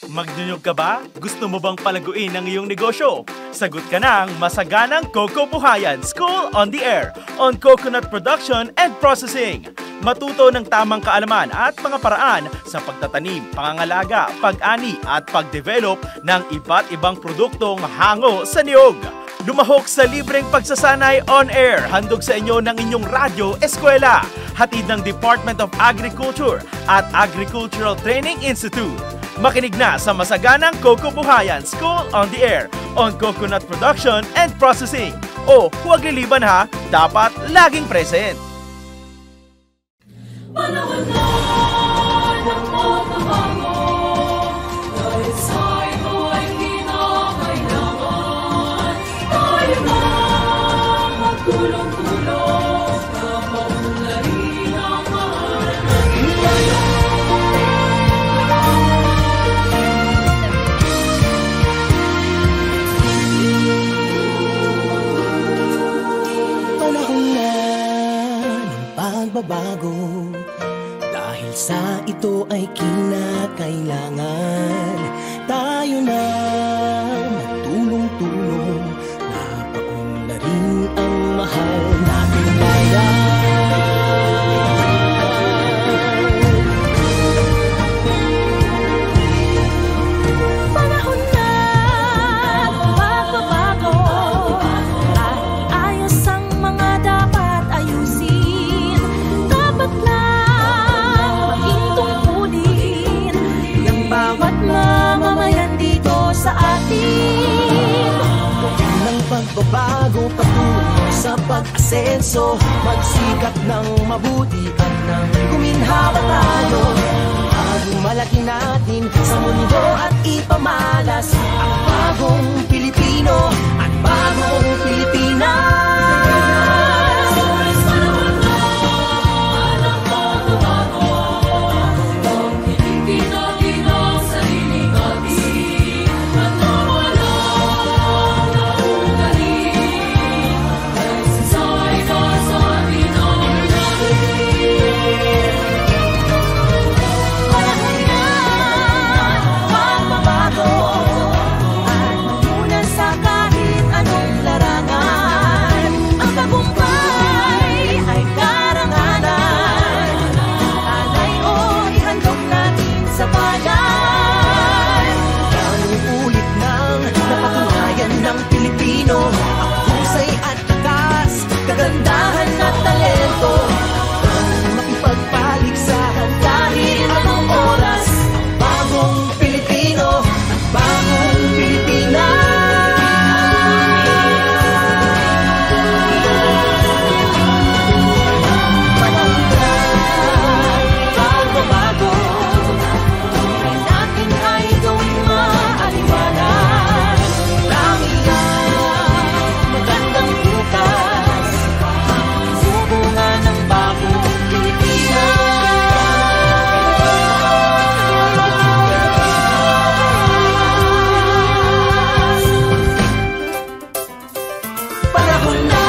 Magnyunyog ka ba? Gusto mo bang palaguin ang iyong negosyo? Sagot ka ng Masaganang Coco Buhayan School on the Air on Coconut Production and Processing. Matuto ng tamang kaalaman at mga paraan sa pagtatanim, pangangalaga, pag-ani at pag-develop ng iba't ibang produktong hango sa niyog. Lumahok sa libreng pagsasanay on air, handog sa inyo ng inyong radyo eskwela. Hatid ng Department of Agriculture at Agricultural Training Institute. Makinig na sa Masaganang Coco Buhayan School on the Air on Coconut Production and Processing. O huwag liliban ha, dapat laging present. Panahon na ng pagbabago, dahil sa ito ay kinakailangan. Tayo na magtulong-tulong na maunlarin ang mahalaga. Panahon na ng pagbabago, dahil sa ito ay kinakailangan. Tayo na magtulong-tulong na paunlarin ang mahal nating bayan. Panahon na magbabago, at ayos ang mga dapat ayusin. Dapat lang maging tungkulin ng bawat mamamayan dito sa atin. Ng pagbabago patungo sa pag-asenso, magsikap ng mabuti at nang guminhawa tayo. Malaki natin sa mundo at ipamalas ang bagong Pilipino at bagong Pilipinas. Kagandahan at talento ang makipagpaligsahan kahit anong oras. Bagong Pilipino at bagong Pilipinas. Panahon na pagbabago, tunay natin ay gawing maaliwalas. Marami ang magandang bukas, bunga ng bagong Pilipinas. Panahon na.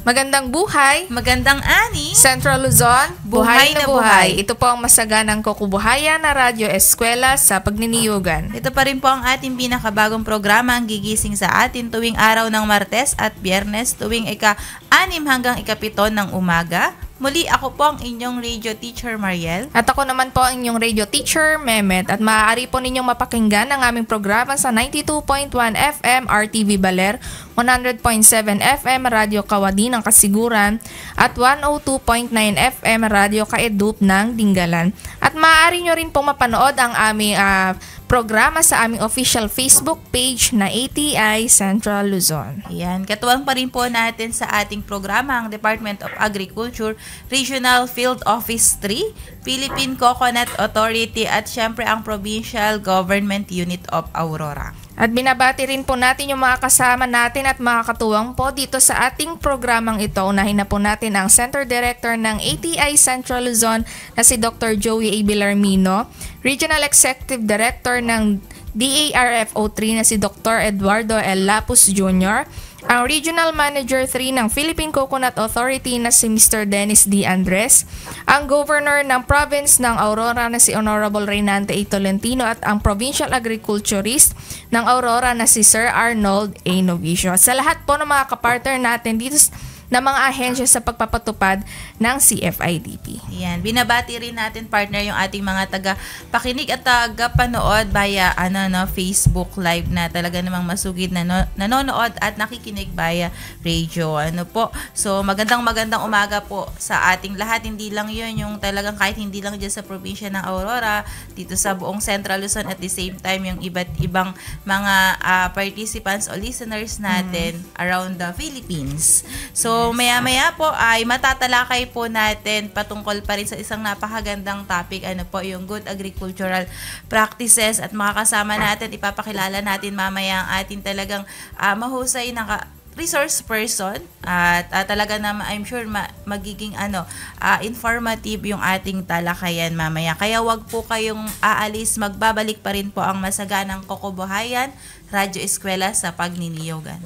Magandang buhay, Magandang ani. Central Luzon, Buhay na buhay. Ito po ang Masaganang Kukubuhayan na Radyo Eskwela sa Pagniniyugan. Ito pa rin po ang ating pinakabagong programa ang gigising sa atin tuwing araw ng Martes at Biyernes tuwing ika-6 hanggang ika-7 ng umaga. Muli ako po ang inyong radio teacher Mariel. At ako naman po ang inyong radio teacher, Mehmet. At maaari po ninyong mapakinggan ang aming programa sa 92.1 FM RTV Baler, 100.7 FM Radio Kawadi ng Kasiguran, at 102.9 FM Radio Kaedup ng Dingalan. At maaari nyo rin pong mapanood ang aming programa sa aming official Facebook page na ATI Central Luzon. Ayan, katuwang pa rin po natin sa ating programa ang Department of Agriculture, Regional Field Office 3, Philippine Coconut Authority at syempre ang Provincial Government Unit of Aurora. At binabati rin po natin yung mga kasama natin at mga katuwang po dito sa ating programang ito. Unahin na po natin ang Center Director ng ATI Central Luzon na si Dr. Joey A. Bilarmino, Regional Executive Director ng DARFO3 na si Dr. Eduardo L. Lapus Jr., ang Regional Manager 3 ng Philippine Coconut Authority na si Mr. Dennis D. Andres, ang Governor ng Province ng Aurora na si Honorable Reynante A. Tolentino at ang Provincial Agriculturist ng Aurora na si Sir Arnold A. Novicio. Sa lahat po ng mga kapartner natin dito na mga ahensya sa pagpapatupad ng CFIDP. Yan, binabati rin natin partner yung ating mga taga-pakinig at taga-panood via Facebook Live na talaga namang masugid na nanonood at nakikinig via radio. So magandang umaga po sa ating lahat. Hindi lang yun yung talagang kahit hindi lang dyan sa probinsya ng Aurora, dito sa buong Central Luzon at the same time yung iba't ibang mga participants o listeners natin around the Philippines. So maya-maya po ay matatalakay po natin patungkol pa rin sa isang napakagandang topic, yung good agricultural practices, at makakasama natin, ipapakilala natin mamaya ang ating talagang mahusay na resource person at talaga naman I'm sure magiging informative yung ating talakayan mamaya. Kaya wag po kayong aalis, magbabalik pa rin po ang masaganang Kokobuhayan Radyo Eskwela sa Pagniniyogan.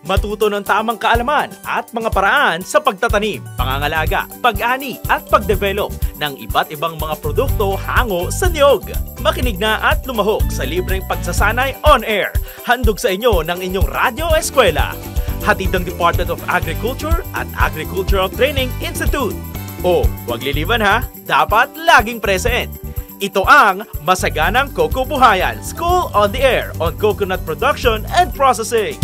Matuto ng tamang kaalaman at mga paraan sa pagtatanim, pangangalaga, pag-ani at pagdevelop ng iba't ibang mga produkto hango sa niyog. Makinig na at lumahok sa libreng pagsasanay on air. Handog sa inyo ng inyong Radyo Eskwela. Hatid ng Department of Agriculture at Agricultural Training Institute. O, wag liliban ha, dapat laging present. Ito ang Masaganang Kokobuhayan, School on the Air on Coconut Production and Processing.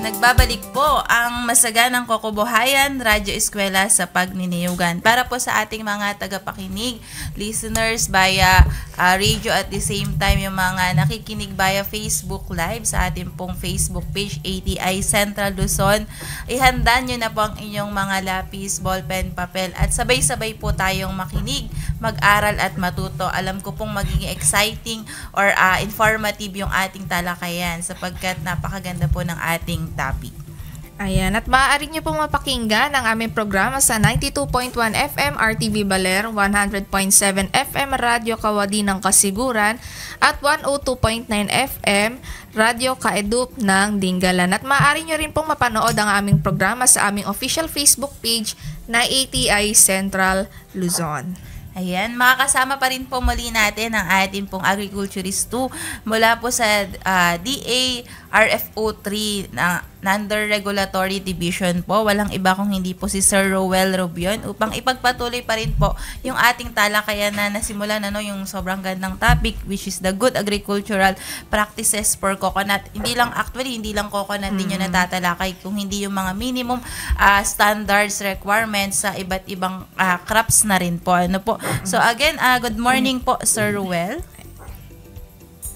Nagbabalik po ang Masaganang Kokobuhayan Radyo Eskwela sa Pagniniyugan para po sa ating mga tagapakinig, listeners via radio at the same time yung mga nakikinig via Facebook Live sa ating pong Facebook page ATI Central Luzon. Ihanda nyo na po ang inyong mga lapis, ballpen, papel at sabay-sabay po tayong makinig, mag-aral at matuto. Alam ko pong magiging exciting or informative yung ating talakayan sapagkat napakaganda po ng ating topic. Ayan, at maaari nyo pong mapakinggan ang aming programa sa 92.1 FM RTV Baler, 100.7 FM Radyo Kawadi ng Kasiguran at 102.9 FM Radyo Kaedup ng Dingalan. At maaari nyo rin pong mapanood ang aming programa sa aming official Facebook page na ATI Central Luzon. Ayan, makakasama pa rin po muli natin ang ating pong Agriculturist 2 mula po sa DA RFO 3 na under Regulatory Division po. Walang iba kung hindi po si Sir Roel Robion upang ipagpatuloy pa rin po yung ating talakayan na nasimulan yung sobrang gandang topic which is the good agricultural practices for coconut. Hindi lang coconut din yung natatalakay kung hindi yung mga minimum standards, requirements sa iba't ibang crops na rin po. So again, good morning po Sir Roel.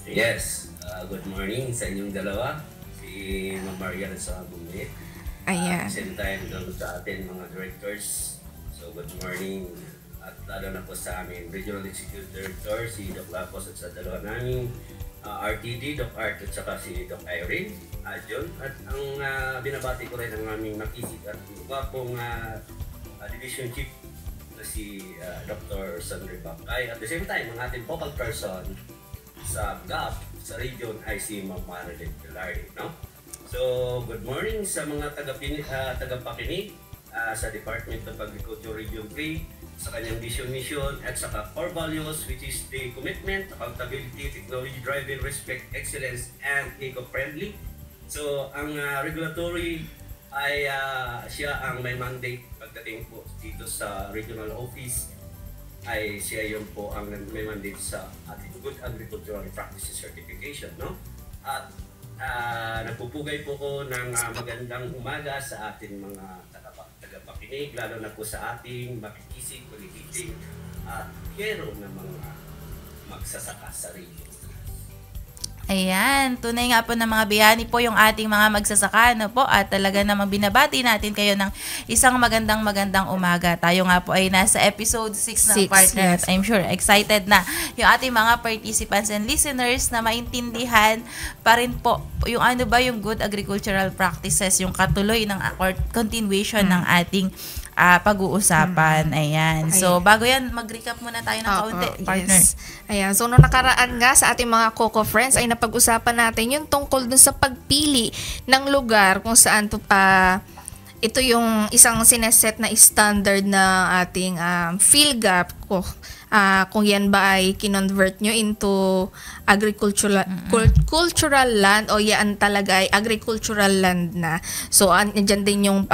Yes, good morning sa inyong dalawa. Si Ma'am Maria sa Bumit. Ayan. Same time doon sa atin mga directors. So good morning. At lalo na po sa amin Regional Executive Director, si Doc Lapos at sa dalawa namin RTD, Doc Art at saka si Doc Irene John. At ang binabati ko rin ang aming makisig at wapong Division Chief na si Dr. Sandri Bakay. At the same time, ang ating focal person sa GAP, sa region ay si Ma'am Marilyn Pilari, no? So, good morning sa mga tagapakinig sa Department of Agriculture Region 3 sa kanyang vision, mission at saka core values which is the commitment, accountability, technology-driven, respect, excellence, and eco-friendly. So, ang regulatory ay siya ang may mandate pagdating po dito sa regional office ay siya yun po ang may mandate sa ating Good Agricultural Practices Certification, no? At nagpupugay po ko ng magandang umaga sa ating mga tagapakinig, lalo na po sa ating makikisig, politiking at hero na mga magsasaka sa region. Ayan, tunay nga po ng mga biyani po yung ating mga magsasaka, at talaga namang binabati natin kayo ng isang magandang umaga. Tayo nga po ay nasa episode 6 ng partner. Yes. I'm sure excited na yung ating mga participants and listeners na maintindihan pa rin po yung yung good agricultural practices, yung katuloy ng continuation ng ating pag-uusapan. Ayan. So, bago yan, mag-recap muna tayo ng kaunti, partner. Yes. Ayan. So, noong nakaraan nga sa ating mga Coco Friends ay napag-usapan natin yung tungkol dun sa pagpili ng lugar kung saan ito yung isang sineset na standard na ating PhilGAP kung yan ba ay kinonvert nyo into cultural land o yan talaga ay agricultural land na. So, andyan din yung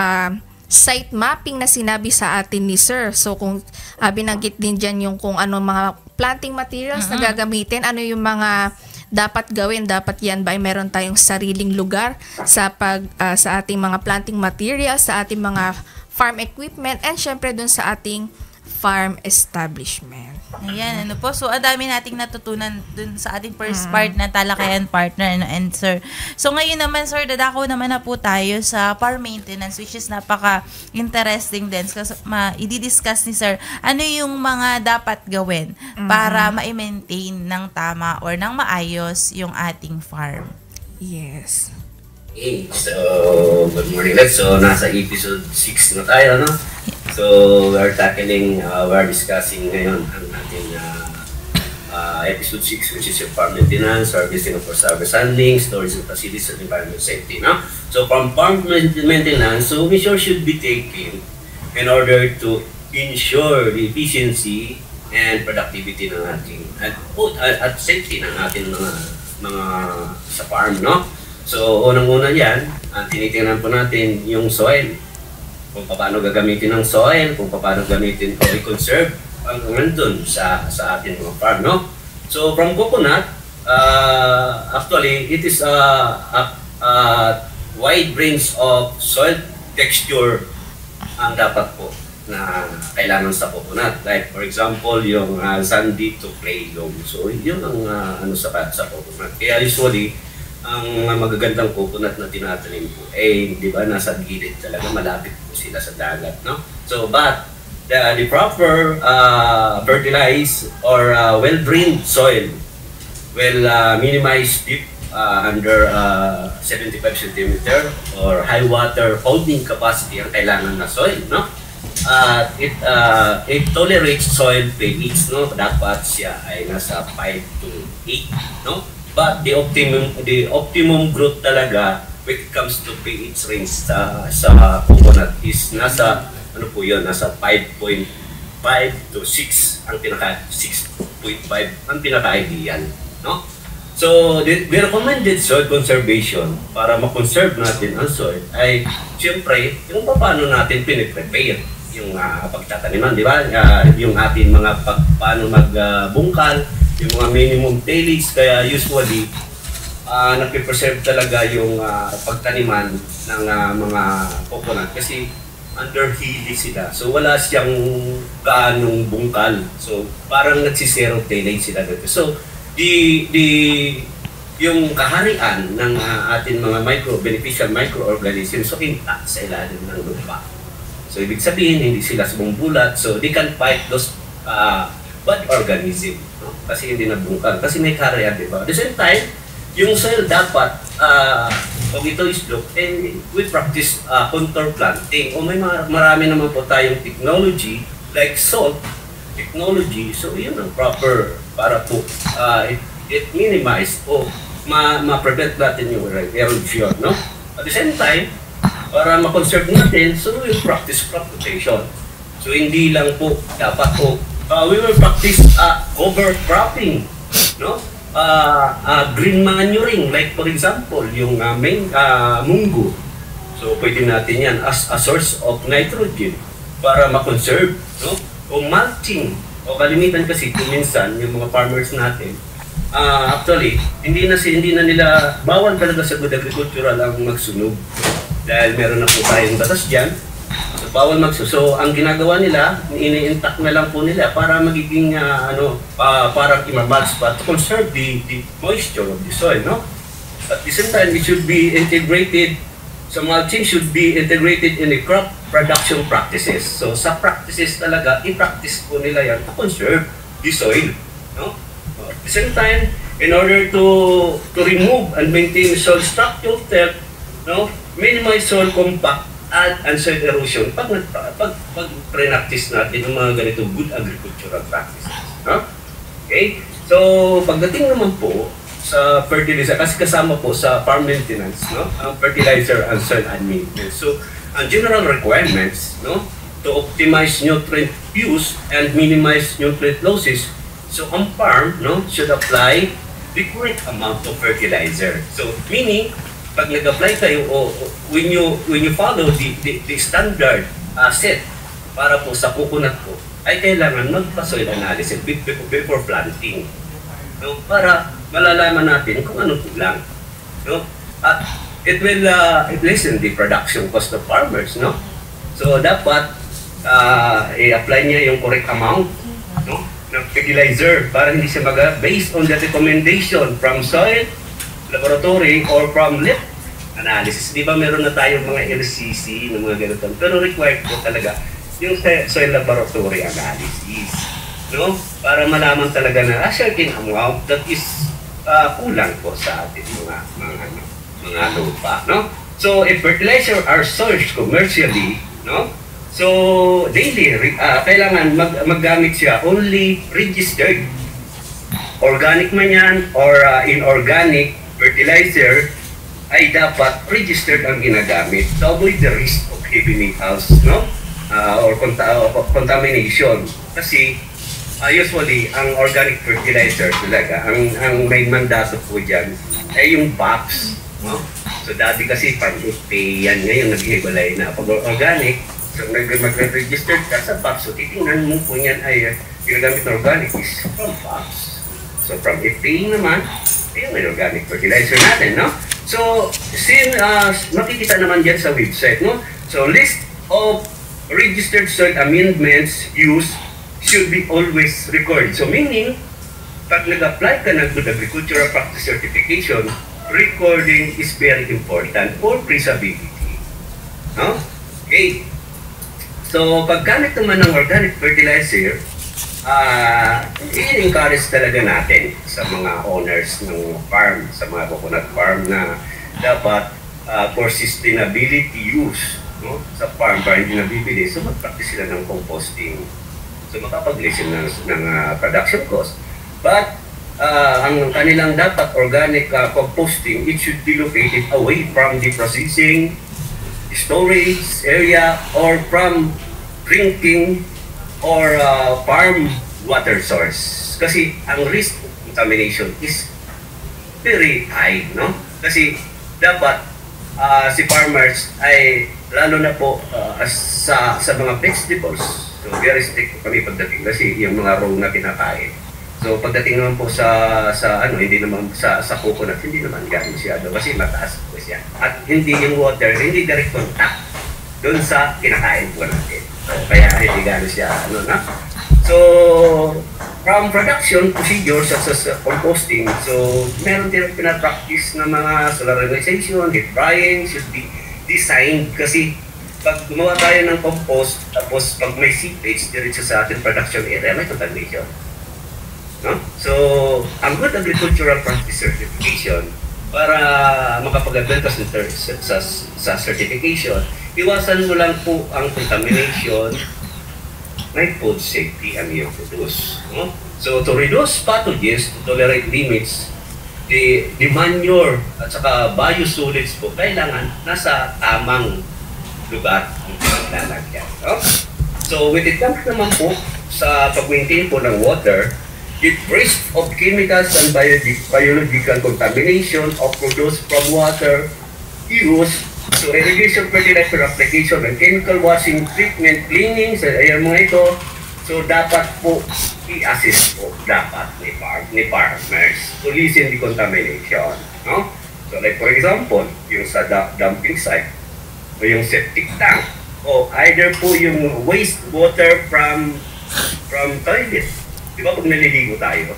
site mapping na sinabi sa atin ni Sir. So, kung binanggit din dyan yung kung ano mga planting materials na gagamitin, ano yung mga dapat gawin, dapat yan ba ay meron tayong sariling lugar sa ating mga planting materials, sa ating mga farm equipment, and syempre dun sa ating farm establishment. Ayan, ano po. So, ang dami nating natutunan dun sa ating first part na talakayan, partner, and sir. So, ngayon naman, sir, dadako naman na po tayo sa farm maintenance, which is napaka-interesting din. Kasi i-discuss ni sir, ano yung mga dapat gawin para ma-maintain ng tama or ng maayos yung ating farm. Yes. Okay, so good morning guys. So nasa episode 6 na tayo, no? So we're discussing ngayon ang ating episode 6, which is yung farm maintenance, harvesting of service handling, storage of facilities, and environmental safety, no? So from farm maintenance, so measures should be taken in order to ensure the efficiency and productivity ng ating at safety ng ating mga sa farm, no? So, unang-una yan, tinitingnan po natin yung soil. Kung paano gagamitin ng soil, kung paano gamitin o i-conserve ang nandun sa ating mga farm, no? So, from coconut, actually, it is a wide range of soil texture ang dapat po na kailangan sa coconut. Like, for example, yung sandy to clay loam. So, yun ang sa coconut. Kaya usually, ang magagandang coconut na tinatanim po di ba, nasa gilid talaga, malapit po sila sa dagat, no? So, but the proper fertilized or well-drained soil will minimize deep under 75 cm or high water holding capacity ang kailangan na soil, no? It tolerates soil pH, no? Dapat siya ay nasa 5 to 8, no? But the optimum growth talaga when it comes to pH range sa coconut is nasa nasa 5.5 to 6 ang pinaka 6.5 ang pinaka-ideal, no? So the recommended soil conservation para ma-conserve natin ang soil ay siyempre yung paano natin piniprepare yung pagtataniman, di ba? Yung ating mga paano magbungkal, yung mga minimum tillage, kaya usually nagpe-preserve talaga yung pagtaniman ng mga coconut kasi under hilly sila. So wala siyang gaanong bungkal. So parang nagsisero tillage sila dito. So yung kaharian ng ating mga beneficial microorganisms so intact sa ilalim ng lupa. So ibig sabihin hindi sila sumumbulat. So they can fight those bad organism, no? Kasi hindi nabungkal. Kasi may kaharian, di ba? At the same time, yung soil dapat pag ito is slope, we practice contour planting. O may marami naman po tayong technology like salt technology. So yun ang proper para po it minimize o ma-prevent natin yung erosion, no? At the same time, para ma-conserve natin, so we practice crop rotation. So hindi lang po dapat po we will practice cover cropping, no? Green manuring, like for example, yung munggo. So pwede natin yan as a source of nitrogen para ma-conserve, no? O mulching, o kalimitan kasi minsan yung mga farmers natin, actually, hindi na nila, bawal talaga sa good agricultural ang magsunog. Dahil meron na po tayong batas dyan. So, bawal magsuso. Ang ginagawa nila, ini-intact na lang po nila para magiging, parang imamulch pa to conserve the moisture of the soil, no? At the same time, it should be integrated, so mulching should be integrated in the crop production practices. So, sa practices talaga, i-practice po nila yan to conserve the soil, no? At the same time, in order to remove and maintain soil structural depth, no, minimize soil compact and soil erosion pag practice natin ng mga ganito good agricultural practices. No? Okay? So, pagdating naman po sa fertilizer, kasi kasama po sa farm maintenance, no? Ang fertilizer and soil and maintenance. So, ang general requirements, no? To optimize nutrient use and minimize nutrient losses. So, ang farm, no, should apply the correct amount of fertilizer. So, meaning, pag nag-apply kayo o when you follow the standard set para po sa coconut po, ay kailangan magpa-soil analysis before planting. No? Para malalaman natin kung ano kulang. No? At it will lessen the production cost of farmers. No? So, dapat i-apply niya yung correct amount, no, ng fertilizer para hindi siya based on the recommendation from soil laboratory or from lab analysis. Di ba meron na tayong mga LCC ng mga ganito, pero required po talaga yung soil laboratory analysis, no, para malaman talaga na a certain amount that is kulang po sa ating mga lupa, no. So if fertilizer are sourced commercially, no, so daily kailangan maggamit siya only registered organic man yan or inorganic fertilizer ay dapat registered ang ginagamit to avoid the risk of heavy metals, no, or contamination. Kasi usually ang organic fertilizer talaga ang may mandato po diyan ay yung box, no. So dati kasi yan ngayon nag-iwalay na pag organic. So, mag-register ka sa box. So, titingnan mo po yan ay ginagamit na organic is from box. So, from FPA naman, ayun may organic fertilizer natin, no? So, makikita naman dyan sa website, no? So, list of registered soil amendments used should be always recorded. So, meaning, pag nag-apply ka ng Good Agricultural Practice Certification, recording is very important for traceability. No? Okay. So, paggamit naman ng organic fertilizer, i-encourage talaga natin sa mga owners ng farm, sa mga coconut farm na dapat for sustainability use, no, sa farm para hindi nabibili. So, mag-practice sila ng composting. So, makapag-lessen ng production cost. But, ang kanilang dapat organic composting, it should be located away from the processing, storage area, or from drinking or farm water source. Kasi ang risk of contamination is very high, no? Kasi dapat si farmers ay lalo na po sa mga vegetables. So very strict kami pagdating kasi yung mga raw na kinakain. So pagdating naman po sa hindi naman sa coconut, hindi naman ganun siya kasi mataas po siya. At hindi yung water, hindi direct contact doon sa kinakain po natin. So, kaya hindi ganun siya na. So from production procedures such as composting, so meron din pinapractice na mga solarization, heat drying should be designed kasi pag gumawa tayo ng compost tapos pag may seepage diretso sa ating production area, may contamination. No? So, ang Good Agricultural Practice Certification, para makapag-avail ka sa certification, iwasan mo lang po ang contamination, may food safety ang iyong produce. No? So, to reduce pathogens, to tolerate limits, the manure at saka biosolids po, kailangan nasa tamang lugar ang paglalagyan. No? So, when it comes naman po sa pag-maintain po ng water, the risk of chemicals and biological contamination of products from water use, so irrigation, fertilizer application, and chemical washing, treatment, cleaning, so ayan mga ito, so dapat po i-assist po dapat ni farmers to lessen the contamination. No? So like for example, yung sa dumping site, o yung septic tank, o either po yung wastewater from toilet. Di ba pag naliligo tayo,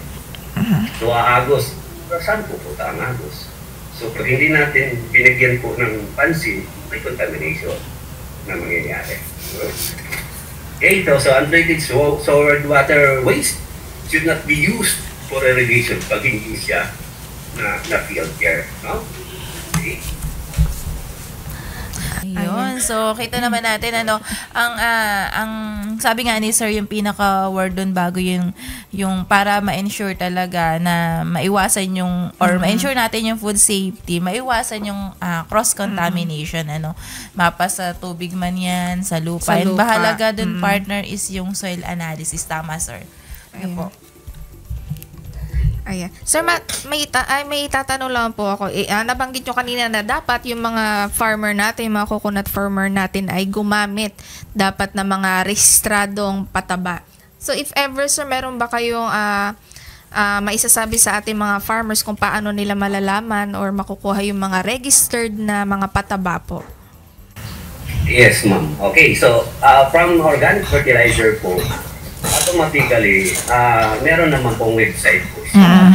so aagos, saan pupunta ang agos? So pag hindi natin binigyan po ng pansin, may contamination na mangyayari. Okay, so untreated solid water waste should not be used for irrigation pag hindi siya na field care. No? Okay. Ayun. So, kita naman natin, ang sabi nga ni Sir, yung pinaka-word doon bago yung para ma-ensure talaga na maiwasan yung, or ma-ensure natin yung food safety, maiwasan yung cross-contamination, mapa sa tubig man yan, sa lupa. Sa And lupa. bahalaga doon, partner, is yung soil analysis. Tama, Sir? Ano po? Ayan. Sir, may itatanong lang po ako. Nabanggit nyo kanina na dapat yung mga farmer natin, yung mga coconut farmer natin ay gumamit dapat na mga rehistradong pataba. So, if ever, sir, meron ba kayong maisasabi sa ating mga farmers kung paano nila malalaman or makukuha yung mga registered na mga pataba po? Yes, ma'am. Okay, so from organic fertilizer po, automatically, meron naman pong website po siya.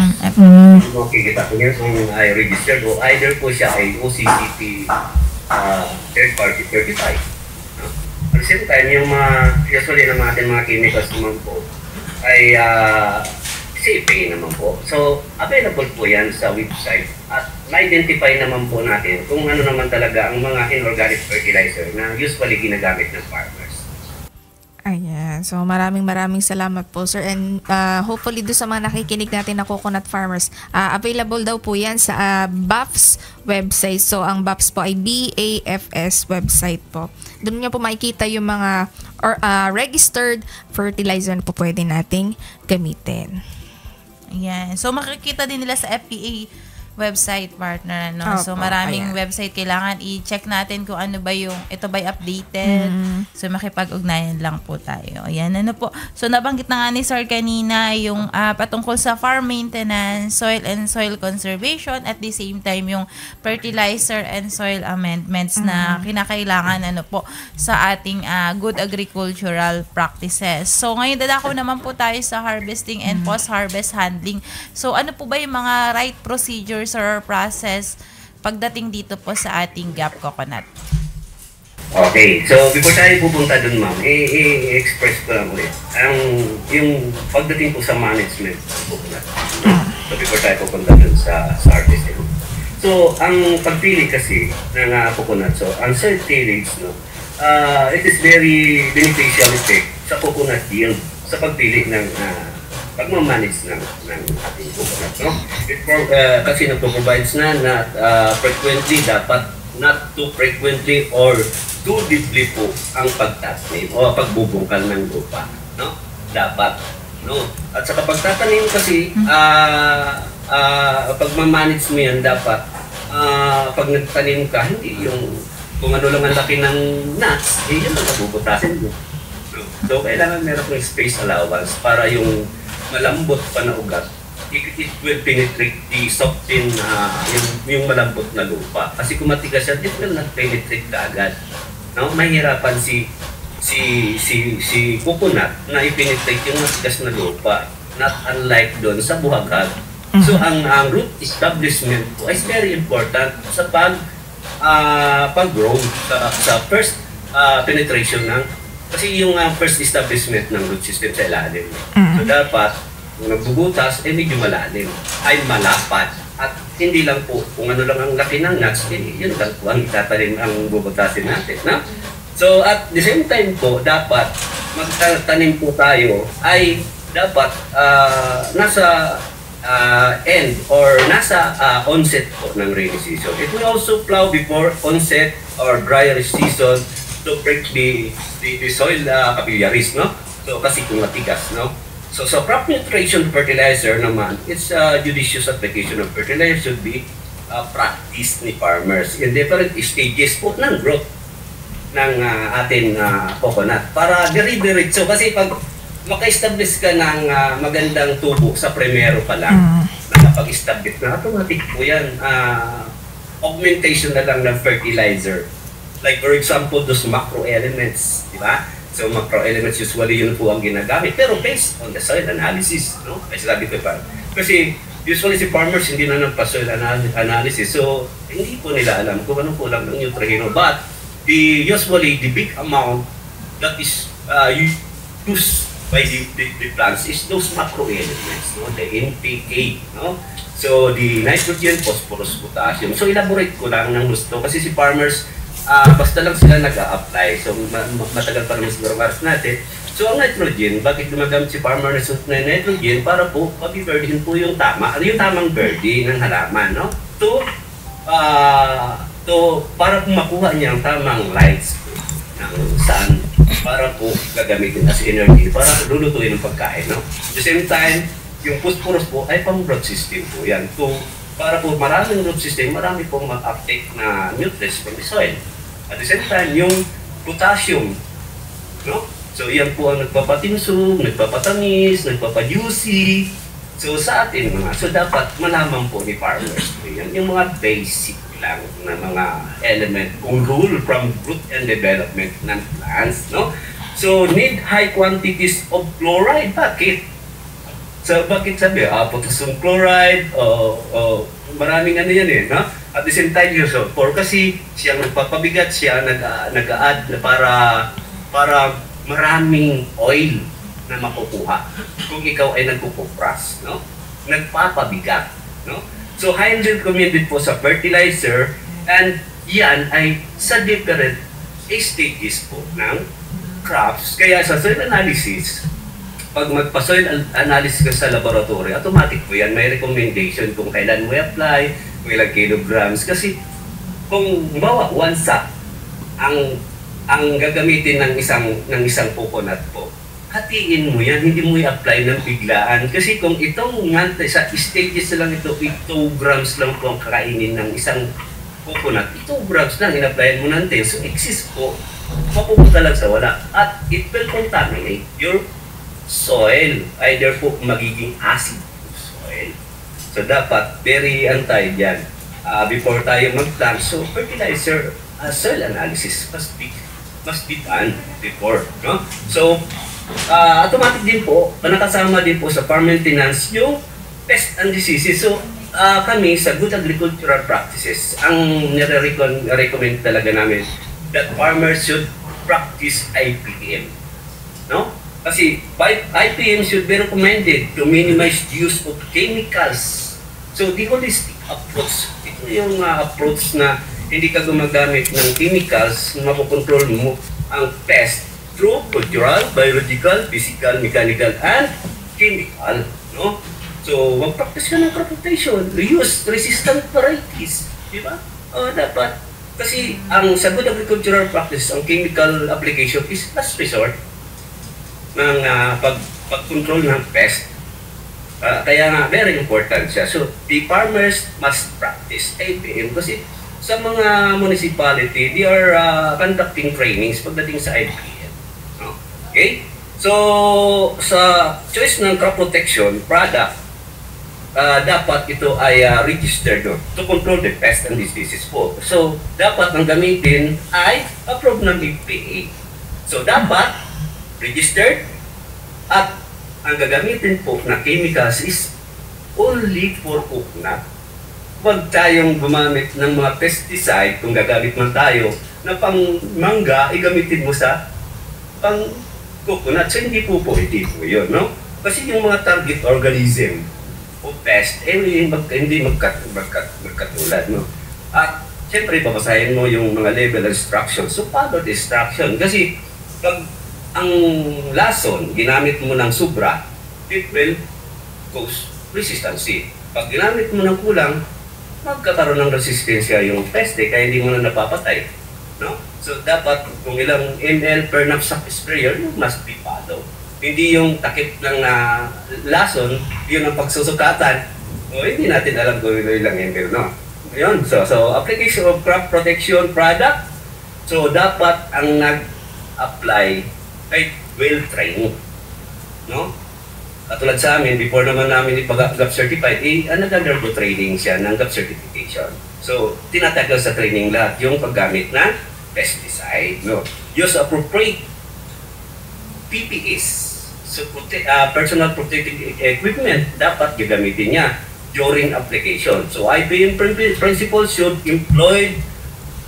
Makikita po niyo kung ay registered o either po siya ay OCCP third party certified. At the same time, yung usually naman ating mga chemicals naman po ay CFA naman po. So, available po yan sa website at na-identify naman po natin kung ano naman talaga ang mga inorganic fertilizer na usually ginagamit ng farmers. Ayan. So, maraming salamat po, sir. And hopefully, doon sa mga nakikinig natin na coconut farmers, available daw po yan sa BAFS website. So, ang BAFS po ay BAFS website po. Doon nyo po makikita yung mga registered fertilizer na po pwede nating gamitin. Ayan. So, makikita din nila sa FPA website, partner. So, Opo, maraming ayan. website. Kailangan i-check natin kung ano ba yung, ito ba'y updated. So, makipag-ugnayan lang po tayo. Ayan, po. So, nabanggit na nga ni Sir kanina yung patungkol sa farm maintenance, soil and soil conservation, at the same time yung fertilizer and soil amendments na kinakailangan po sa ating good agricultural practices. So, ngayon dadako naman po tayo sa harvesting and post-harvest handling. So, ano po ba yung mga right procedures or process pagdating dito po sa ating GAP Coconut? Okay, so before tayo pupunta dun, ma'am, i-express ko lang ulit. Yung pagdating po sa management ng coconut. So before tayo pupunta dun sa harvesting. So, ang pagpili kasi ng coconut, so ang soil tillage, it is very beneficial effect sa coconut yield sa pagpili ng pagmamanage ng ating coconut, kasi nagpo-provides na frequently, dapat not too frequently or too deeply po ang pagtatanim o pagbubungkal ng lupa, dapat, at sa pagtatanim kasi pagmamanage mo yan, dapat pag nagtanim ka, hindi yung kung ano lang ang laki ng nuts, yun ang mabubutasin mo. So, kailangan meron kong space allowance para yung malambot pa na ugat, it will penetrate the soften, yung malambot na lupa. Kasi kung matigas yan, it will not penetrate kaagad. Mahirapan si coconut na i-penetrate yung matigas na lupa. Not unlike doon sa buhagag. So, ang root establishment po is very important sa pag-grow, sa first penetration ng. Kasi yung first establishment ng root system sa ilalim. So dapat, kung nagbubutas, medyo malalim, ay malapad. At hindi lang po, kung ano lang ang laki ng nuts, yun lang po ang itatanim ang bubutasin natin. So at the same time po, dapat magtanim po tayo ay dapat nasa end or nasa onset po ng rainy season. It will also plow before onset or drier season to break the soil capillaries, So, kasi kung matigas, So, crop nutrition fertilizer naman, it's judicious application of fertilizer should be practiced ni farmers in different stages po ng growth ng ating coconut. Para dire-diretso, kasi pag maka-establish ka ng magandang tubo sa primero pa lang, nakapag-establish na, automatic po yan, augmentation na lang ng fertilizer. Like for example, those macro elements, di ba? So macro elements usually yun po ang ginagamit, pero based on the soil analysis, Ay sabi ko pa. Kasi usually si farmers hindi na nagpa-soil analysis, so hindi po nila alam kung anong kulang ng nutrient. But usually the big amount that is used by the plants is those macro elements, the NPK, So the nitrogen, phosphorus, potassium. So elaborate ko lang ng gusto kasi si farmers basta lang sila nag-a-apply. So matagal pa naman siguro maras natin. So ang nitrogen, bakit gumagamit si farmer na nitrogen? Para po pag-birdin po yung tamang birding ng halaman, no? Para po makuha niya ang tamang lights ng sun, para po gagamitin as energy para lulutuin ng pagkain, no? At the same time, yung phosphorus po ay pang root system po yan. So, para po maraming root system, marami pong mag-uptake na nutrients from the soil. At the same time, yung potassium, no? So, yan po ang nagpapatinsum, nagpapatamis, nagpapajuicy. So, sa atin so dapat malaman po ni farmers po yan, yung mga basic lang na mga element kung rule from root and development ng plants, no? So, need high quantities of chloride. Bakit? So, bakit sabi? Potassium chloride, maraming ano yan eh, no? At the same time, yung sulfur, kasi siyang nagpapabigat, siya nag-a-add na para maraming oil na makukuha kung ikaw ay nagpupupras, no? Nagpapabigat, no? So, highly recommended po sa fertilizer, and yan ay sa different stages po ng crops. Kaya sa soil analysis, pag magpa-soil analysis ka sa laboratory, automatic po yan, may recommendation kung kailan mo i-apply, kung ilang kilograms. Kasi kung bawa, one sack ang gagamitin ng isang coconut po, hatiin mo yan, hindi mo i-apply ng biglaan. Kasi kung itong sa stages lang ito, 2 grams lang po ang kakainin ng isang coconut, 2 grams lang, in-applyan mo ng 10. So, excess po, mapupunta lang sa wala. At it will contaminate your soil. Either po magiging acid yung soil. So, dapat very tayo dyan. Before tayo mag-plant, so fertilizer, soil analysis must be done before, no? So, automatic din po, nakasama din po sa farm maintenance yung pest and diseases. So, kami sa good agricultural practices, ang nire-recommend talaga namin that farmers should practice IPM, no? Kasi IPM should be recommended to minimize use of chemicals. So, the holistic approach, ito yung approach na hindi ka gumagamit ng chemicals na mapokontrol mo ang pest through cultural, biological, physical, mechanical, and chemical, no? So, mag-practice ka ng crop rotation, use resistant varieties, di ba? Dapat. Kasi ang sa good agricultural practice, ang chemical application is last resort ng pag-control ng pest. Kaya nga, very important siya. So, the farmers must practice IPM kasi sa mga municipality, they are conducting trainings pagdating sa IPM. No? Okay? So, sa choice ng crop protection product, dapat ito ay registered to control the pest and diseases po. So, dapat ang gamitin ay approved ng EPA. So, dapat registered at ang gagamitin po na chemicals is only for coconut. Huwag tayong gumamit ng mga pesticide kung gagamit man tayo na pang mangga, igamitin mo sa pang coconut. So, hindi po pwede po yun, no? Kasi yung mga target organism o pest, hindi magkatulad, no? At, siyempre, babasahin mo yung mga label instructions. So, follow the instruction. Kasi, pag ang lason, ginamit mo ng sobra, it will cause resistance. Pag ginamit mo ng kulang, magkakaroon ng resistensya yung peste, kaya hindi mo na napapatay. No? So, dapat kung ilang ml per knapsack sprayer, you must be followed. Hindi yung takip ng lason, yun ang pagsusukatan. O, hindi natin alam kung ilang ml, no? Yun. So, application of crop protection product. So, dapat ang nag-apply ay well-trained. No? Katulad sa amin, before naman namin ipag-GAP certified, nag-undergo training siya ng GAP certification. So, tinatagal sa training lahat yung paggamit ng pesticide. No? Use appropriate PPEs. So, personal protective equipment, dapat gagamitin niya during application. So, IPM principles should employed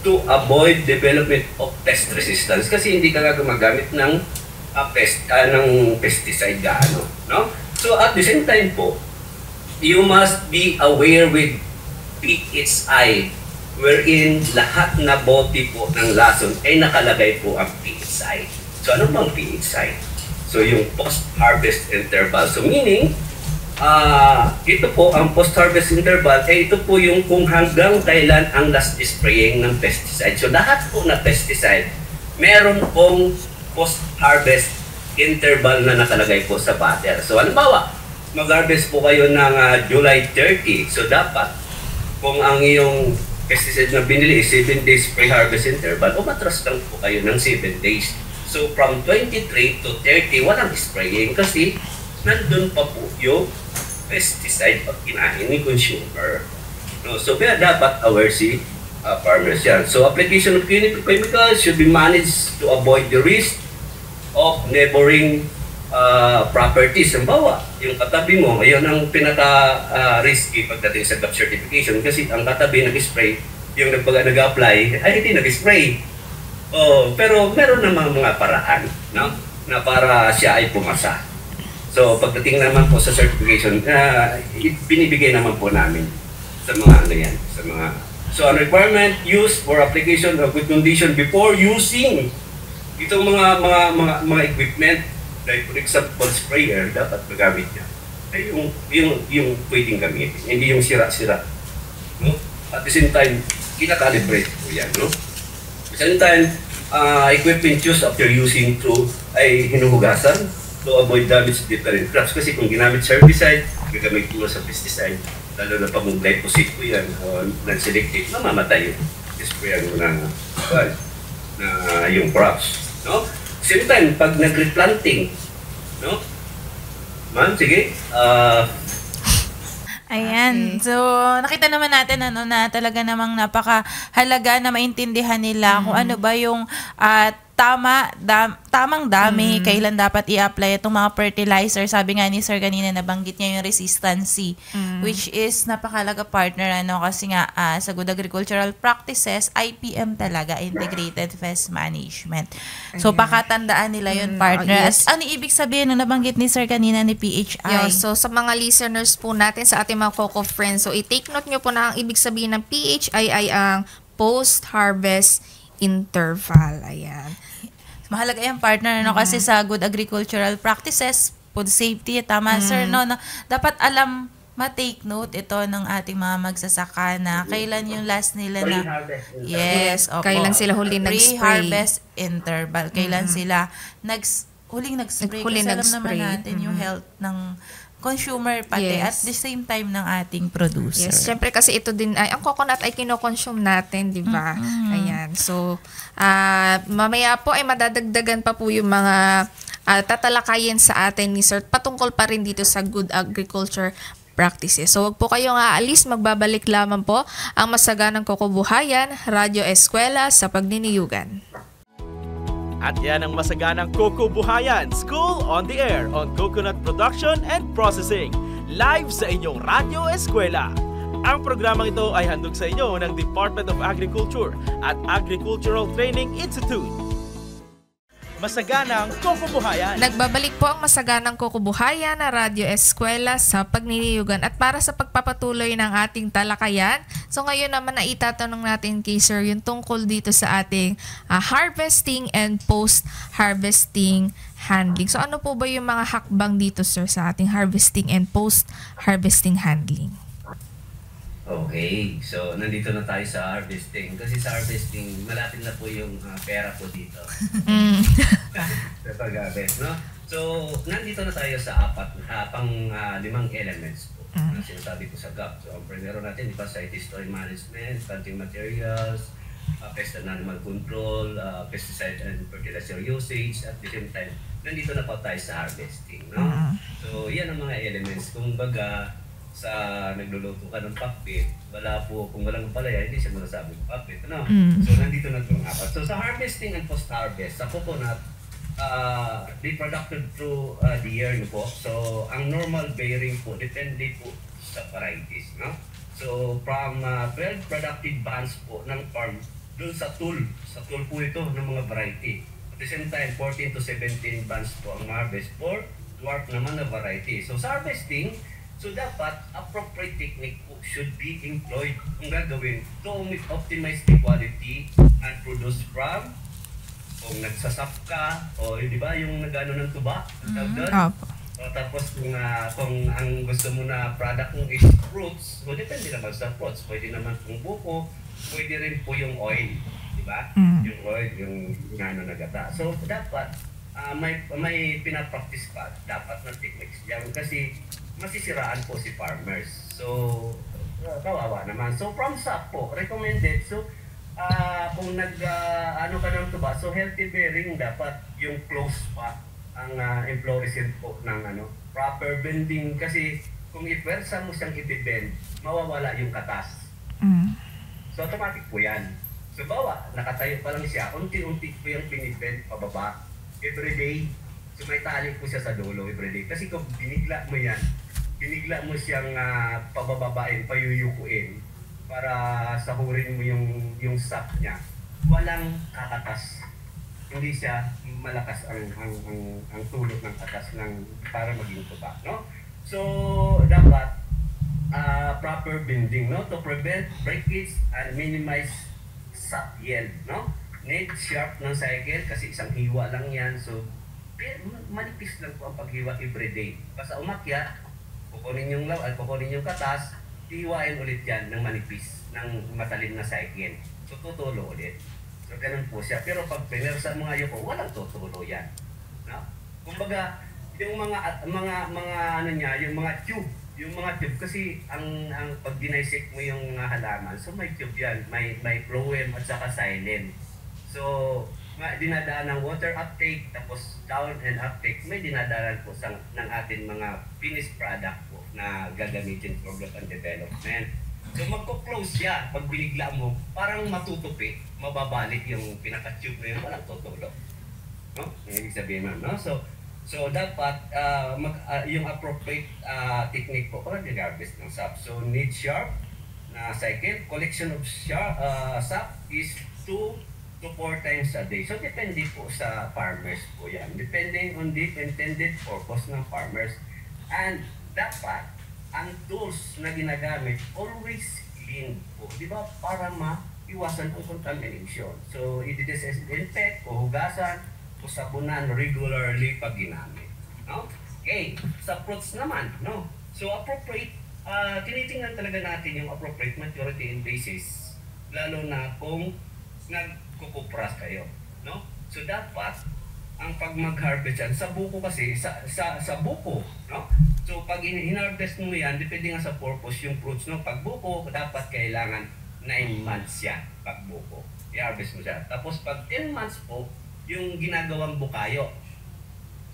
to avoid development of pest resistance. Kasi hindi ka gumagamit ng pesticide gaano, no? So at the same time po, you must be aware with PHI wherein lahat na bote po ng lason ay nakalagay po ang pH site. So ano bang pH site? So yung post-harvest interval. So meaning, ito po ang post-harvest interval, ito po yung kung hanggang kailan ang last spraying ng pesticide. So lahat po na pesticide, meron pong post-harvest interval na nakalagay po sa batter. So halimbawa, mag-harvest po kayo ng July 30. So dapat, kung ang iyong pesticide na binili is 7 days pre-harvest interval, umatras lang po kayo ng 7 days. So from 23 to 30, walang spraying kasi nandun pa po yung pesticide pag kinain ni consumer. No, so kaya dapat aware si farmers yan. So application of chemicals should be managed to avoid the risk of neighboring properties. Halimbawa, yung katabi mo, ayun ang pinaka-risky pagdating sa GAP certification kasi ang katabi nag-spray, yung nag-apply ay hindi nag-spray. Pero meron namang mga paraan, no? Na para siya ay pumasa. So pagdating naman po sa certification, binibigay naman po namin sa mga ano yan, sa mga so ang requirement use for application of good condition before using itong mga equipment like for example sprayer dapat magamit niya ay yung pwedeng gamitin, hindi yung sira-sira, no? At the same time kinakalibrate po yan, no? At the same time equipment use after using through ay hinuhugasan to avoid damage to different crops kasi kung ginamit herbicide, gagamit po sa pesticide, lalo na pag glyphosate po yan o non-selective, mamamatay yung sprayan mo na yung crops, no? Same time, pag nag-replanting, no? Man, sige. Ayan. So, nakita naman natin na talaga namang napakahalaga na maintindihan nila kung ano ba yung tamang dami, kailan dapat i-apply itong mga fertilizer. Sabi nga ni Sir kanina, nabanggit niya yung resistancy, which is napakalaga partner, kasi nga sa Good Agricultural Practices, IPM talaga, Integrated Pest Management. So, pakatandaan nila yun, partner. Yes. Ano ibig sabihin nung nabanggit ni Sir kanina ni PHI? So, sa mga listeners po natin, sa ating mga Coco friends, so i-take note nyo po na ang ibig sabihin ng PHI ay ang post-harvest interval. Ayan. Mahalaga yung partner, kasi sa Good Agricultural Practices, food safety, tama sir, no, dapat ma-take note ito ng ating mga magsasaka na kailan yung last nila na yes, opo, kailan sila huli nag-spray, pre-harvest interval, kailan sila huling nag-spray, kasi alam naman natin yung health ng consumer pati at the same time ng ating producer. Yes, syempre kasi ito din ay ang coconut ay kino-consume natin, 'di ba? Ayan. So, mamaya po ay madadagdagan pa po yung mga tatalakayin sa atin ni Sir patungkol pa rin dito sa Good Agriculture Practices. So, wag po kayong aalis, magbabalik lamang po ang Masaganang Kokobuhayan, Radyo Eskwela sa Pagniniyugan. At yan ang Masaganang Kokobuhayan, School on the Air on Coconut Production and Processing, live sa inyong Radyo Eskwela. Ang programang ito ay handog sa inyo ng Department of Agriculture at Agricultural Training Institute. Masaganang Kokobuhayan. Nagbabalik po ang Masaganang Kokobuhayan na Radyo Eskwela sa Pagniniyugan at para sa pagpapatuloy ng ating talakayan. So ngayon naman na itatanong natin kay Sir yung tungkol dito sa ating harvesting and post-harvesting handling. So ano po ba yung mga hakbang dito Sir sa ating harvesting and post-harvesting handling? Okay, so nandito na tayo sa harvesting. Kasi sa harvesting, malapit na po yung pera po dito. Sa pag-harvest, no? So, nandito na tayo sa limang elements po na sinasabi ko sa GAP. So, ang primero natin, di ba, site history management, planting materials, pest and animal control, pesticide and fertilizer usage, at the same time, nandito na po tayo sa harvesting, no? So, yan ang mga elements. Kung baga, sa nagluluto ka ng pakbit, kung walang palaya, hindi siya masasabing pakbit, ano? So, nandito na itong apat. So, sa harvesting and post-harvest, sa coconut, be productive through the year nyo po. So, ang normal bearing po, depende po sa varieties, no? So, from 12 productive bands po ng farm, dun sa tool po ito ng mga variety. At the same time, 14 to 17 bands po ang harvest for dwarf naman na variety. So, sa harvesting, So dapat appropriate technique po should be employed kung gagawin to optimize the quality and produce from kung nagsasap ka o di ba yung nagano ng tuba tawag doon? Opo. O tapos kung ang gusto mo na product mo is fruits, so depende naman sa fruits, pwede naman kung buko, pwede rin po yung oil, di ba? Yung oil, yung ano na gata. So dapat may pinapractice pa dapat na techniques yan kasi masisiraan po si farmers. So, kawawa naman. So, from SAP po, recommended. So, kung ano ka ng tuba, so healthy bearing dapat yung close pa ang inflorescence po ng proper bending. Kasi kung ipersa mo siyang ibibend, mawawala yung katas. So, automatic po yan. So, nakatayo pa lang siya, unti-unti po yung pinibend pababa everyday. So, may tali po siya sa dulo everyday. Kasi kung binigla mo siyang pabababain, payuyukuin para sahurin mo yung sap niya, walang kakatas. Hindi siya malakas ang tulot ng katas para maging tuba, no? So dapat proper bending, no, to prevent breakage and minimize sap yield, no? Need sharp ng cycle kasi isang hiwa lang yan. So manipis lang po ang paghiwa everyday. Basta umakyat, kukunin yung law at kukunin yung katas, hiwain ulit yan ng manipis, ng matalim na cycle. So tutulo ulit. So ganun po siya. Pero pag pinersa mo nga yun po, walang tutulo yan. No? Kumbaga, yung mga ano niya, yung mga tube kasi ang pag dinisect mo yung halaman, so may tube yan, may phloem at saka xylem. So dinadaan ng water uptake, tapos down and uptake, may dinadaan po ng ating mga finished product po na gagamitin for growth and development. So magko-close siya, pag binigla mo, parang matutupi, mababalik yung pinaka-tube na yun, walang tutulo. No? Yung ibig sabihin man, no? So dapat yung appropriate technique po para mag-harvest ng sap. So need sharp na cycle, collection of sap is 2 to 4 times a day. So, depende po sa farmers po yan. Depending on the intended purpose ng farmers. And dapat, ang tools na ginagamit, always clean po. Di ba? Para maiwasan ang contamination. So, i-disinfect o hugasan o sabunan regularly pag ginamit. No? Okay. Sa fruits naman, no? So, appropriate, tinitingnan talaga natin yung appropriate maturity indices. Lalo na kung nagkukupras kayo, no? So dapat ang pag mag-harvest yan sa buko kasi sa buko, no? So pag hinarvest mo yan, depende nga sa purpose yung fruits, no? Pag buko, dapat kailangan 9 months siya pag buko. I-harvest mo siya. Tapos pag 10 months po, yung ginagawang bukayo.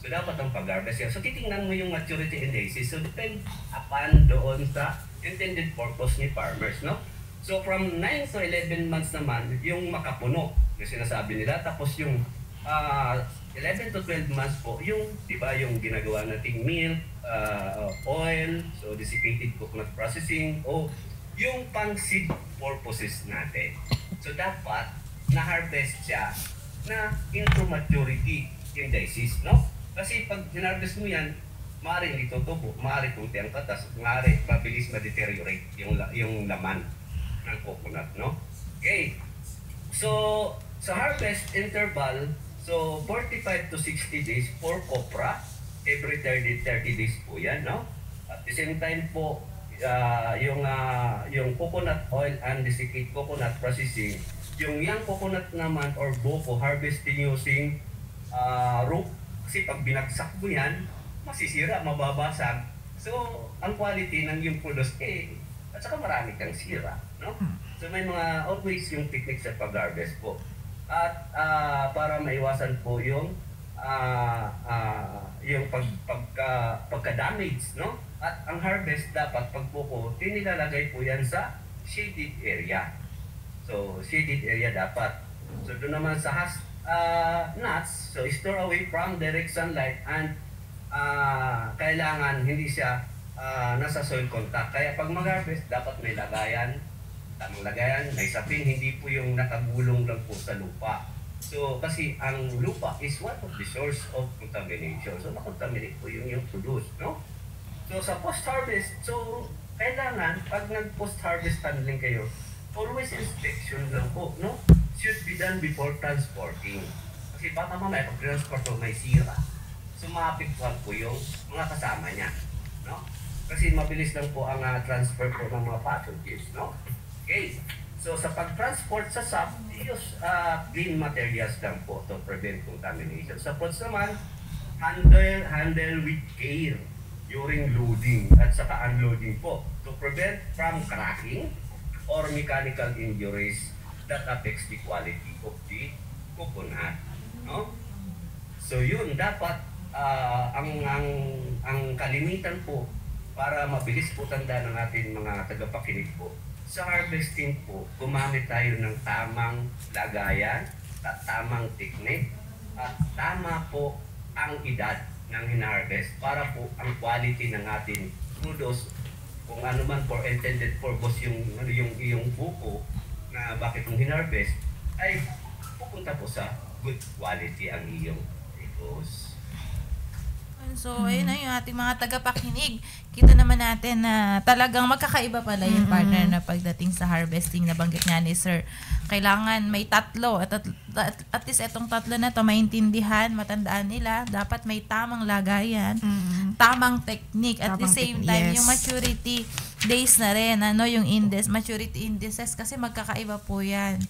So dapat ang pag-harvest yan. So titingnan mo yung maturity indices. So depend upon doon sa intended purpose ni farmers, no? So from 9 to 11 months naman, yung makapuno, yung sinasabi nila. Tapos yung 11 to 12 months po, yung, di ba, yung ginagawa nating milk, oil, so desiccated coconut processing, o yung pang-seed purposes natin. So dapat na-harvest siya na into maturity yung disease, no? Kasi pag hinarvest mo yan, maaaring hindi tutubo, maaaring kunti ang katas, maaaring mabilis ma-deteriorate yung laman ng coconut, no? Okay. So, sa harvest interval, so 45 to 60 days for copra, every 30 days po yan, no? At the same time po, yung coconut oil and desiccated coconut processing, yung young coconut naman or buko, harvesting using rope, kasi pag binagsak mo yan, masisira, mababasag. So, ang quality ng yung produce, at saka marami kang sira, no? So may mga always yung technique sa pag-harvest po. At para maiwasan po yung pagka-damage, no? At ang harvest dapat pag buko, tinilalagay po yan sa shaded area. So shaded area dapat. So doon naman sa nuts, so store away from direct sunlight and kailangan hindi siya nasa soil contact. Kaya pag mag-harvest, dapat may lagayan, tamang lagayan, may sapin, hindi po yung nakagulong lang po sa lupa. So, kasi ang lupa is one of the source of contamination. So, na-contaminate po yung produce, no? So sa post-harvest, so kailangan pag nag-post-harvest handling kayo, always inspection lang po, no? Should be done before transporting. Kasi baka mamaya pag transport mo may sira. So maapektuhan po yung mga kasama niya, no? Kasi mabilis lang po ang transfer po ng mga pathogens, no? Okay. So sa pag-transport sa SAP, use clean materials lang po to prevent contamination. Sa fruits naman, handle with care during loading at saka unloading po to prevent from cracking or mechanical injuries that affects the quality of the coconut, no? So yun dapat ang kalimitan po para mabilis po tanda ng ating mga tagapakinig po. Sa harvesting po, gumamit tayo ng tamang lagayan, tamang technique, at tama po ang edad ng hinarvest para po ang quality ng ating produce, kung ano man for intended purpose yung buko na bakit mong hinarvest, ay pupunta po sa good quality ang iyong produce. So, ayun na yung ating mga tagapakinig. Kita naman natin na talagang magkakaiba pala yung partner na pagdating sa harvesting. Nabanggit nga ni Sir, kailangan may tatlo. At least itong tatlo na to maintindihan, matandaan nila. Dapat may tamang lagayan, tamang technique. At the same time, yung maturity days na rin, yung maturity indices, kasi magkakaiba po yan.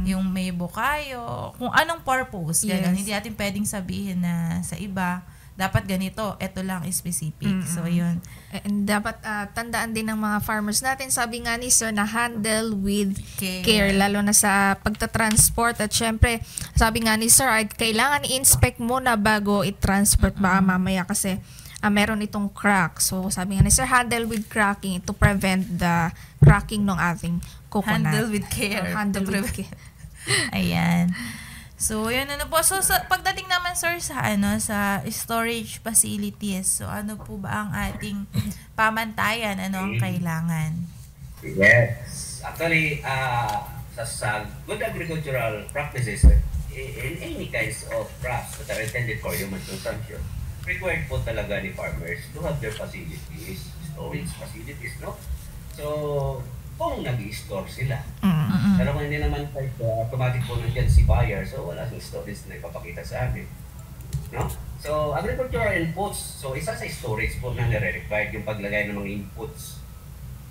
Yung may bukayo, kung anong purpose. Ganun. Hindi natin pwedeng sabihin na sa iba, dapat ganito, ito lang specific. So, yun. And dapat tandaan din ng mga farmers natin, sabi nga ni Sir, na handle with care, lalo na sa pagta-transport. At syempre, sabi nga ni Sir, kailangan i-inspect muna bago i-transport ba mamaya kasi meron itong crack. So, sabi nga ni Sir, handle with cracking to prevent the cracking ng ating coconut. Handle with care. Handle with care. Ayan. So, yun po. So, pagdating naman, Sir, sa storage facilities, so ano po ba ang ating pamantayan? Ano ang kailangan? Yes. Actually, sa good agricultural practices, in any kinds of crops that are intended for human consumption, required po talaga ni farmers to have their facilities, storage facilities, no? So, kung nag-i-store sila. Pero kung hindi naman automatic po nandiyan si buyer, so wala siyang storage na ipapakita sa amin. No? So, agricultural inputs, so isa sa storage po na nire-required yung paglagay ng mga inputs.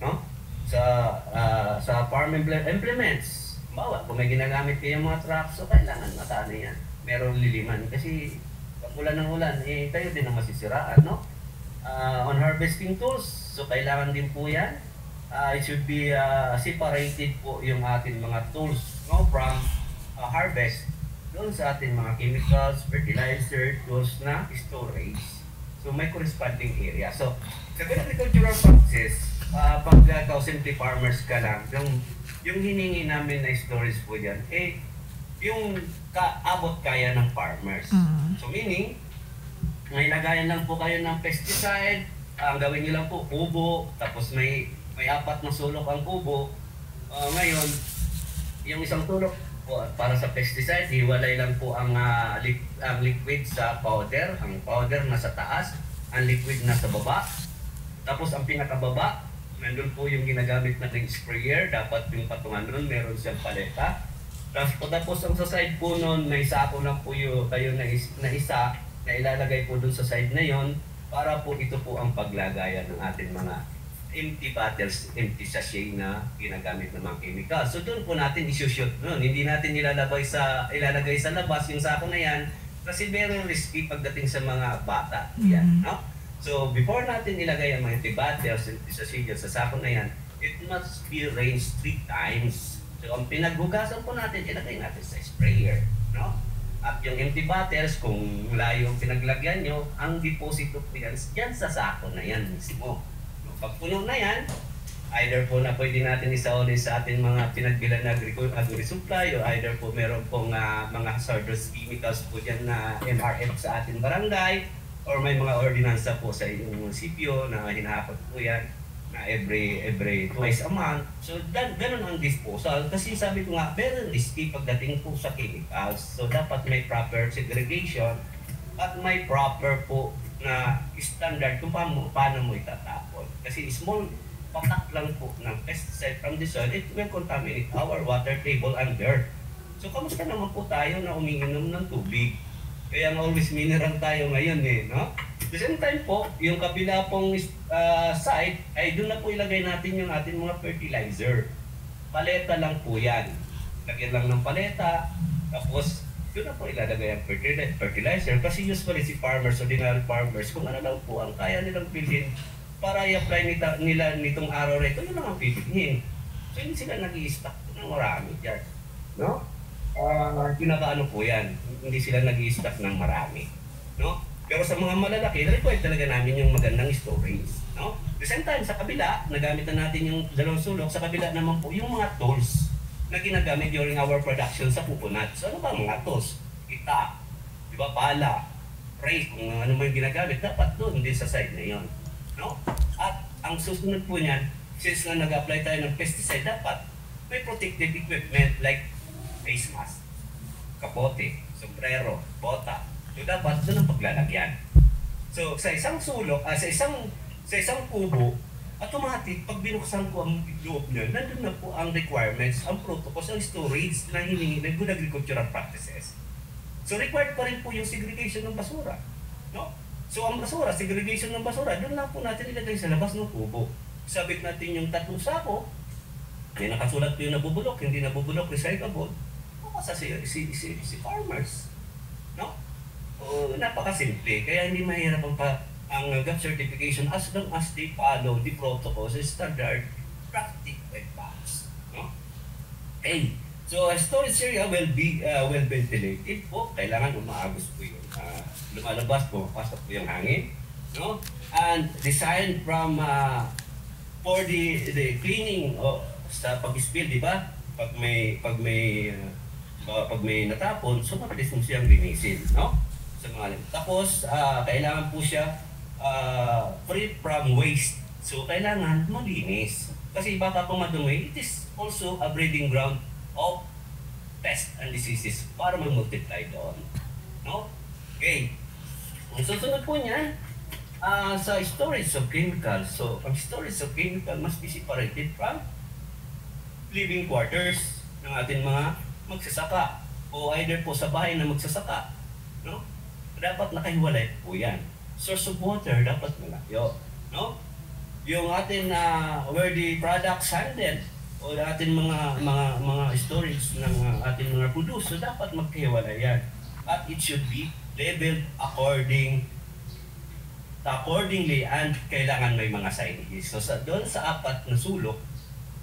No? Sa farm implements, bawa, kung may ginagamit kayong mga trucks, so kailangan matano yan. Meron liliman. Kasi pag ulan ng ulan, kayo din ang masisiraan. No? On harvesting tools, so kailangan din po yan. It should be separated po yung ating mga tools, no, from harvest doon sa ating mga chemicals, fertilizer, tools na storage. So may corresponding area. So sa agricultural practices, pag simple farmers ka lang, yung hiningi namin na storage po dyan, yung kaabot kaya ng farmers. So meaning, may lagayan lang po kayo ng pesticide, ang gawin nyo lang po kubo, tapos may 4 na sulok ang kubo. Ngayon, yung isang sulok po, para sa pesticide, hiwalay lang po ang liquid sa powder. Ang powder nasa taas, ang liquid nasa baba. Tapos ang pinakababa, nandun po yung ginagamit nating sprayer. Dapat yung patungan nun, meron siyang paleta. Tapos ang sa side po nun, may sako lang po kayo na isa na ilalagay po dun sa side na yon para po ito po ang paglagayan ng ating mga empty bottles, empty sachet na ginagamit ng mga chemicals. So doon po natin isushoot noon. Hindi natin ilalagay sa labas yung sako na yan kasi very risky pagdating sa mga bata. Yan, no? So before natin ilagay ang mga empty bottles, empty sachet sa sako na yan, it must be rinsed 3 times. So ang pinaghugasan po natin, ilagay natin sa sprayer, no? At yung empty bottles, kung layo ang pinaglagyan nyo, ang deposito po yan sa sako na yan mismo. Pag puno na yan, either po na pwede natin isauli sa ating mga pinagbilan na agri-supply o either po meron pong mga hazardous chemicals po dyan na MRF sa ating barangay or may mga ordinansa po sa inyong munisipyo na hinahakot po yan na every twice a month. So, ganun ang disposal. Kasi sabi ko nga, very risky pagdating po sa chemicals. So, dapat may proper segregation at may proper po na standard kung paano mo itatapon. Kasi small patak lang po ng pesticide from the soil, it will contaminate our water table and dirt. So, kamusta naman po tayo na umiinom ng tubig? Kaya always mineral tayo ngayon no? At the same time po, yung kabila pong side, ay doon na po ilagay natin yung ating mga fertilizer. Paleta lang po yan. Lagyan lang ng paleta, tapos doon na po ilalagay ang fertilizer. Kasi usually si farmers, ordinary farmers, kung ano lang po ang kaya nilang bilhin para i-apply nila nitong araw rito, yun lang ang pipilihin. So hindi sila nag-i-stock ng marami dyan. No? Pinakaano po yan, hindi sila nag-i-stock ng marami. No? Pero sa mga malalaki, required talaga namin yung magandang storage. No? At the same time, sa kabila, nagamit na natin yung dalawang sulok, sa kabila naman po yung mga tools na ginagamit during our production sa coconut. So ano ba mga tools? Kita, di ba, pala, rake, kung ano man yung ginagamit, dapat doon din sa side na yon. No? At ang susunod po niyan, since na nag-apply tayo ng pesticide, dapat may protective equipment like face mask, kapote, sombrero, bota. So dapat doon ang paglalagyan. So sa isang sulok, sa isang kubo, automatic pag binuksan ko ang loob niya, nandun na po ang requirements, ang protocols, ang storage na hiningi ng good agricultural practices. So required pa rin po yung segregation ng basura. No? So ang basura, segregation ng basura, doon lang po natin ilagay sa labas ng kubo. Sabit natin yung 3 sako, may nakasulat po yung nabubulok, hindi nabubulok, recyclable. Sa si farmers. No? Napakasimple. Kaya hindi mahirap ang GAP certification as long as they follow the protocols and standard practice advice. No? Okay. So a storage area will be well ventilated po. Kailangan umaagos po yung lumalabas po, pasok po yung hangin. No? And designed from for the cleaning sa pag-spill, di ba? Pag may natapon, so mabilis mo siyang linisin, no? Sa mga tapos, kailangan po siya free from waste. So, kailangan malinis. Kasi baka kung madumi, it is also a breeding ground of pests and diseases para mag-multiply doon. No? Okay. Ang susunod po niya, sa storage of chemicals. So, ang storage of chemical must be separated from living quarters ng ating mga magsasaka o either po sa bahay na magsasaka, no? Dapat nakahiwalay po yan. Source of water dapat malayo, no? Yung atin where the products handled o ating mga storage ng ating mga produce, so dapat magkahiwalay yan. At it should be labeled accordingly and kailangan may mga signages. So doon sa 4 na sulok,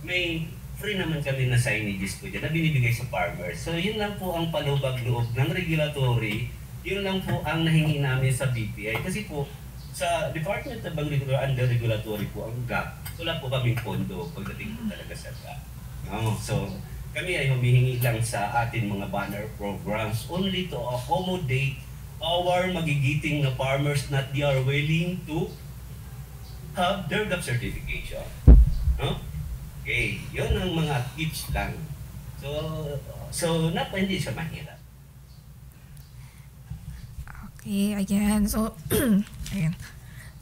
may free naman kami na signages po dyan na binibigay sa farmers. So yun lang po ang palubag-loob ng regulatory, yun lang po ang nahingi namin sa BPI. Kasi po sa Department of Agriculture under regulatory po ang GAP, wala po kaming pondo pagdating po talaga sa GAP. No? So kami ay humihingi lang sa atin mga banner programs only to accommodate our magigiting na farmers that they are willing to have their GAP certification. No? Okay, yun ang mga tips lang. So hindi siya mahirap. Okay, ayan. So, ayan.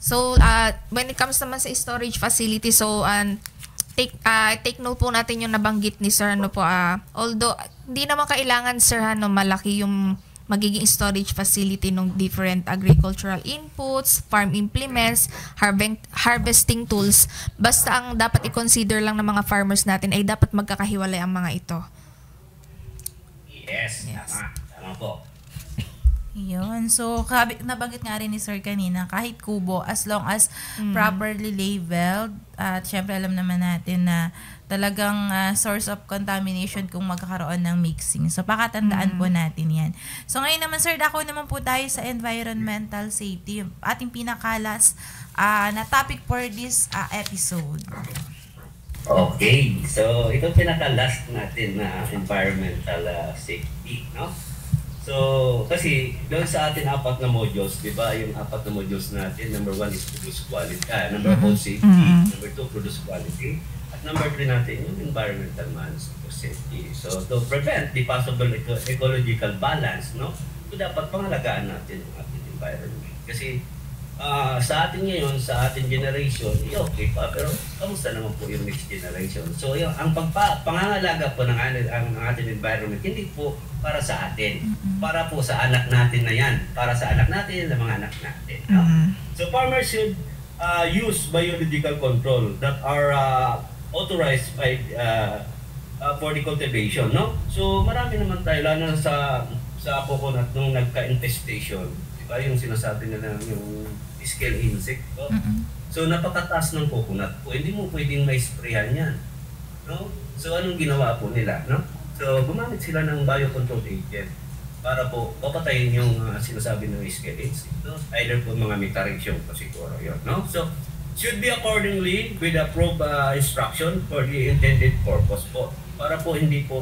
So, when it comes naman sa storage facility, so, take note po natin yung nabanggit ni Sir, although, hindi naman kailangan, Sir, malaki yung magiging storage facility ng different agricultural inputs, farm implements, harvesting tools. Basta ang dapat i-consider lang ng mga farmers natin ay dapat magkakahiwalay ang mga ito. Yes. Tama po. Yun. So, nabanggit nga rin ni Sir kanina, kahit kubo, as long as properly labeled, at syempre alam naman natin na talagang source of contamination kung magkakaroon ng mixing. So, pakatandaan po natin yan. So, ngayon naman, Sir, dako naman po tayo sa environmental safety, yung ating pinakalas na topic for this episode. Okay. So, ito pinaka-last natin na environmental safety, no? So, kasi doon sa atin 4 na modules, di ba, yung 4 na modules natin, number 1 is produce quality, number 4 safety, number 2 produce quality, at number 3 natin yung environmental management of safety. So, to prevent the possible ecological balance, no, so dapat pangalagaan natin yung ating environment. Kasi sa atin ngayon, sa ating generation, okay pa, pero kamusta naman po yung next generation? So, yung, ang pangangalaga po ng ating environment, hindi po para sa atin, para po sa anak natin na yan, para sa anak natin, sa mga anak natin. No? So, farmers should use biological control that are authorized by for the cultivation, no? So, marami naman tayo, lalo sa coconut nung nagka-infestation, diba yung sinasabi nila yung scale insect, no? So, napakataas ng coconut po, hindi mo pwedeng ma-sprayhan yan, no? So, anong ginawa po nila, no? So, gumamit sila ng biocontrol agent para po papatayin yung sinasabi ng scale insect, no? Either po mga metaration po siguro yun, no? So, should be accordingly with approved instruction for the intended purpose po, para po hindi po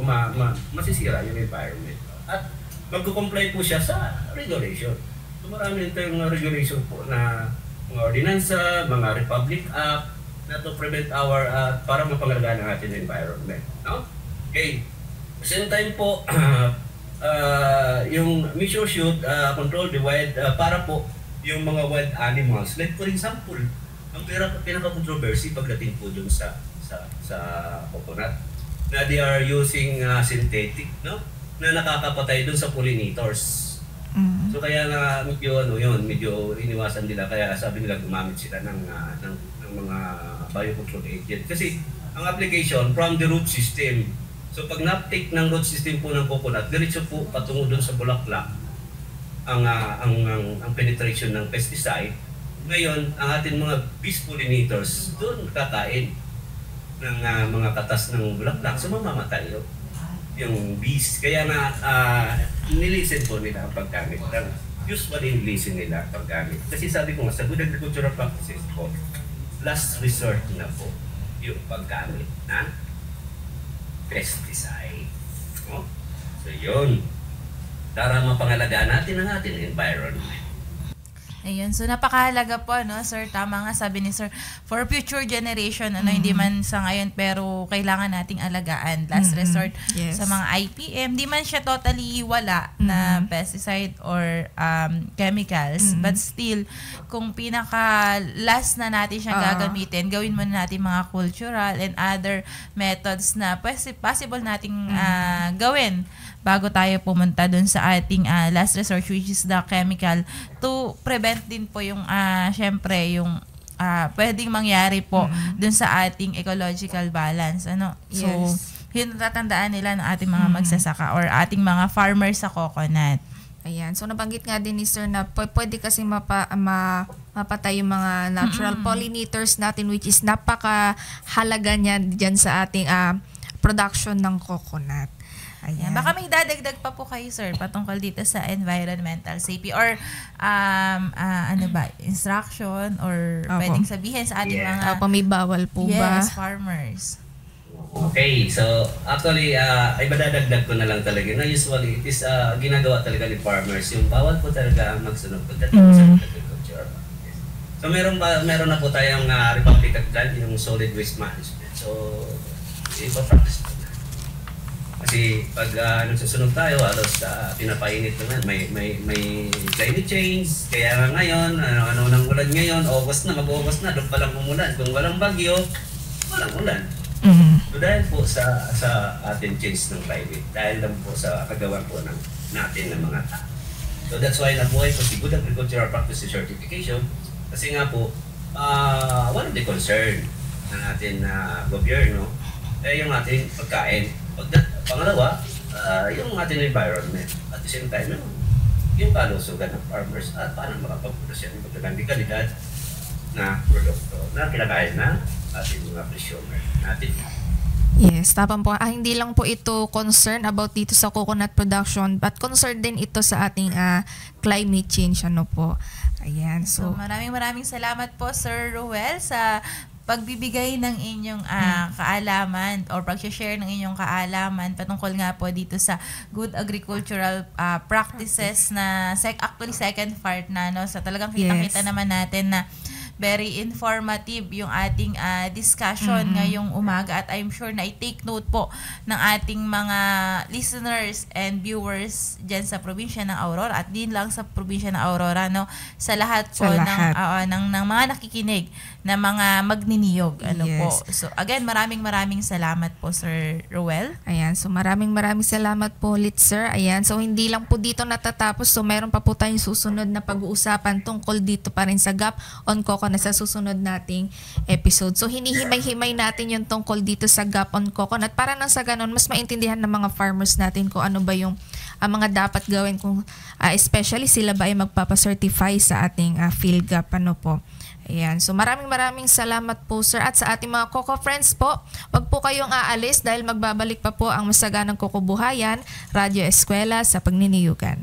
masisira yung environment. At magko-comply po siya sa regulation. So, marami tayong regulation po na mga ordinansa, mga Republic Act na to prevent our, para mapangalagaan ang ating environment. No? Okay. Same time po, yung mission should control the wild, para po yung mga wild animals. Like for example, ang pinaka-controversy pagdating po dun sa coconut, na they are using synthetic, no? Na nakakapatay dun sa pollinators. So kaya nga medyo iniwasan nila, kaya sabi nila gumamit sila ng mga biocontrol agent. Kasi ang application from the root system. So pag na-take ng root system po ng coconut, diretso po patungo dun sa bulaklak ang penetration ng pesticide. Ngayon, ang ating mga bees pollinators doon kakain ng mga katas ng bulaklak. So mamamatay yung bees. Kaya na nilisen po nila ang paggamit. Usually nilisen nila ang paggamit. Kasi sabi ko nga, sa good agricultural practices po, last resort na po yung paggamit ng pesticide. No? So yun, para mapangalagaan natin ang ating environment. Ayun, so napakahalaga po, no, sir, tama nga sabi ni sir, for future generation, hindi man sa ngayon, pero kailangan nating alagaan, last resort, Yes. sa mga IPM, di man siya totally wala na pesticide or chemicals, but still, kung pinaka last na natin siyang gagamitin, gawin muna natin mga cultural and other methods na possible nating gawin bago tayo pumunta dun sa ating last resort, which is the chemical, to prevent din po yung syempre yung pwedeng mangyari po dun sa ating ecological balance, ano. So yun tatandaan nila ng ating mga magsasaka or ating mga farmers sa coconut. Ayan. So, nabanggit nga din ni Sir na pwede kasi mapatay yung mga natural pollinators natin, which is napakahalaga niya dyan sa ating production ng coconut. Ayan. Baka may dadagdag pa po kayo, sir, patungkol dito sa environmental safety or instruction or pwedeng sabihin sa ating mga may bawal po ba? Farmers. Okay, so actually, ay madadagdag ko na lang talaga na usually it is ginagawa talaga ni farmers, yung bawal po talaga magsunod pagdating sa agriculture. So meron na po tayong Republic Act dyan, yung solid waste management. So ipa-practice po na. Kasi pag nagsusunod tayo, halos pinapainit naman, may climate change, kaya nga ngayon, ano nang ulan ngayon, August na, mag-August na, doon palang umulan. Kung walang bagyo, walang ulan. So dahil po sa ating change ng climate, dahil lang po sa kagawan po natin ng mga tao. So that's why nabuhay po si Good Agricultural Practices Certification, kasi nga po, one of the concern ng ating gobyerno ay yung ating pagkain. Pangalawa, yung ating environment. At the same time, yung kalusugan ng farmers at paano makapag-produce ng magandang kalidad na produkto na kinakain na ating mga consumer natin. Yes, tama po. Hindi lang po ito concern about dito sa coconut production, but concern din ito sa ating climate change, ano po. Ayan, so maraming salamat po, Sir Ruel, sa pagbibigay ng inyong kaalaman or pag-share ng inyong kaalaman patungkol nga po dito sa good agricultural practices na actually second part na, no, sa talagang kitang-kita naman natin na Very informative yung ating discussion ngayong umaga, at I'm sure na i-take note po ng ating mga listeners and viewers dyan sa probinsya ng Aurora, at din lang sa probinsya ng Aurora, no, sa lahat po ng mga nakikinig na mga magniniyog, po. So again, maraming salamat po, Sir Ruel. Ayan, so maraming salamat po ulit, sir. Ayan, so hindi lang po dito natatapos, so meron pa po tayong susunod na pag-uusapan tungkol dito pa rin sa GAP on Coconut sa susunod nating episode. So hinihimay-himay natin yung tungkol dito sa GAP on Coconut para nang sa ganun mas maintindihan ng mga farmers natin kung ano ba yung mga dapat gawin, kung especially sila ba ay magpapacertify sa ating field GAP, po. Ayan. So maraming salamat po, sir. At sa ating mga Coco Friends po, wag po kayong aalis dahil magbabalik pa po ang Masaganang Kukubuhayan, Radyo Eskwela sa Pagniniyugan.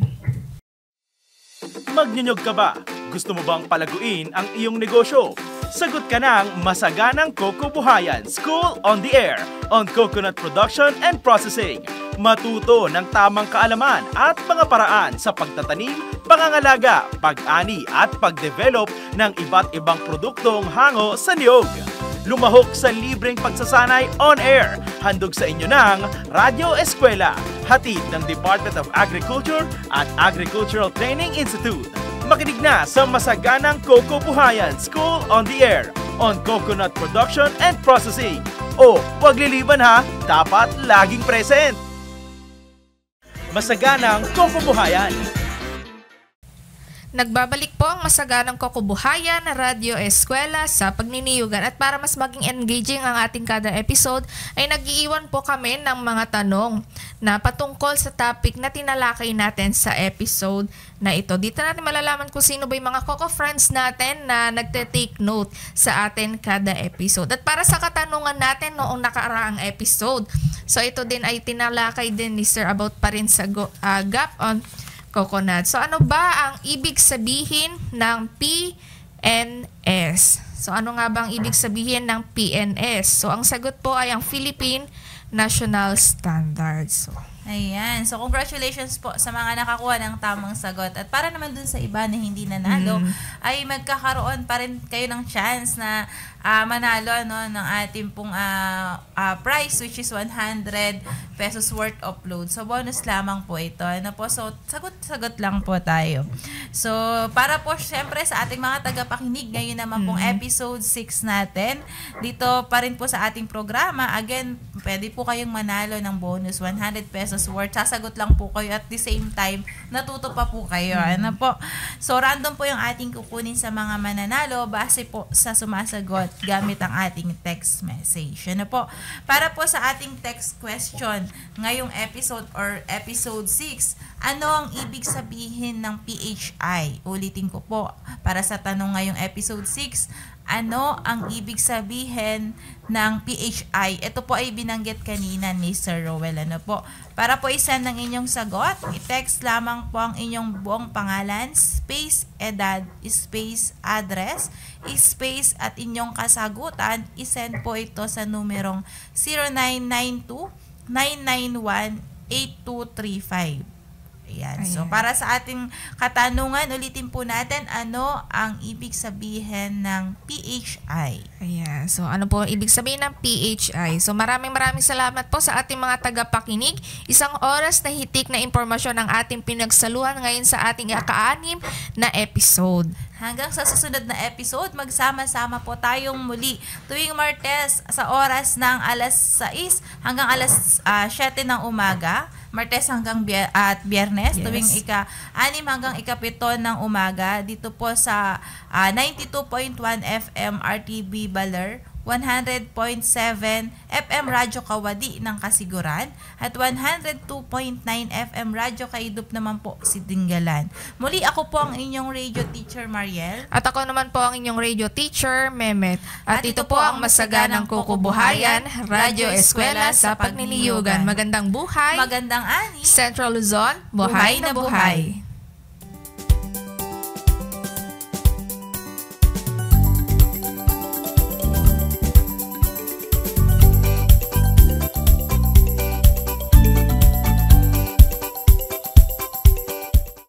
Magnyunyog ka ba? Gusto mo bang palaguin ang iyong negosyo? Sagot ka ng Masaganang Kukubuhayan School on the Air on Coconut Production and Processing. Matuto ng tamang kaalaman at mga paraan sa pagtatanim, pangangalaga, pag-ani at pag-develop ng iba't ibang produktong hango sa niyog. Lumahok sa libreng pagsasanay on air. Handog sa inyo ng Radyo Eskwela, hatid ng Department of Agriculture at Agricultural Training Institute. Makinig na sa Masaganang Kukubuhayan School on the Air on Coconut Production and Processing. O, wag liliban ha, dapat laging present. Masaganang Kukubuhayan. Nagbabalik po ang Masaganang Kukubuhayan na Radyo Eskwela sa Pagniniyugan, at para mas maging engaging ang ating kada episode ay nag-iiwan po kami ng mga tanong na patungkol sa topic na tinalakay natin sa episode na ito. Dito natin malalaman kung sino ba yung mga Coco Friends natin na nagte-take note sa atin kada episode. At para sa katanungan natin noong nakaraang episode, so ito din ay tinalakay din ni Sir about pa rin sa GAP on Coconut. So ano ba ang ibig sabihin ng PNS? So ano nga ba ang ibig sabihin ng PNS? So ang sagot po ay ang Philippine National Standards. So, ayan. So, congratulations po sa mga nakakuha ng tamang sagot. At para naman dun sa iba na hindi nanalo, ay magkakaroon pa rin kayo ng chance na manalo ng ating pong prize, which is 100 pesos worth of load. So, bonus lamang po ito. So, sagot-sagot lang po tayo. So, para po syempre sa ating mga tagapakinig, ngayon naman pong episode 6 natin, dito pa rin po sa ating programa, again, pwede po kayong manalo ng bonus 100 pesos worth. Sasagot lang po kayo at the same time, natuto pa po kayo. So, random po yung ating kukunin sa mga mananalo base po sa sumasagot gamit ang ating text message. Para po sa ating text question, ngayong episode or episode 6, ano ang ibig sabihin ng PHI? Ulitin ko po, para sa tanong ngayong episode 6, ano ang ibig sabihin ng PHI? Ito po ay binanggit kanina ni Sir Roel. Para po isend ng inyong sagot, i-text lamang po ang inyong buong pangalan, space edad, space address, space at inyong kasagutan. I-send po ito sa numerong 0992-991-8235. Ayan. So, para sa ating katanungan, ulitin po natin, ano ang ibig sabihin ng PHI? Ayan. So, ano po ibig sabihin ng PHI? So, maraming salamat po sa ating mga tagapakinig. Isang oras na hitik na impormasyon ang ating pinagsaluhan ngayon sa ating ika-6 na episode. Hanggang sa susunod na episode, magsama-sama po tayong muli tuwing Martes sa oras ng alas 6 hanggang alas 7 ng umaga. Martes hanggang Biyernes, tuwing ika-6 hanggang ika-7 ng umaga, dito po sa 92.1 FM RTB Baler, 100.7 FM Radyo Kawadi ng Kasiguran, at 102.9 FM Radyo Kaidup naman po si Dingalan. Muli, ako po ang inyong radio teacher, Mariel. At ako naman po ang inyong radio teacher, Mehmet. At ito po ang Masaganang Kukubuhayan, Radyo Eskwela sa Pagniniyugan. Magandang buhay, magandang ani, Central Luzon, buhay na buhay.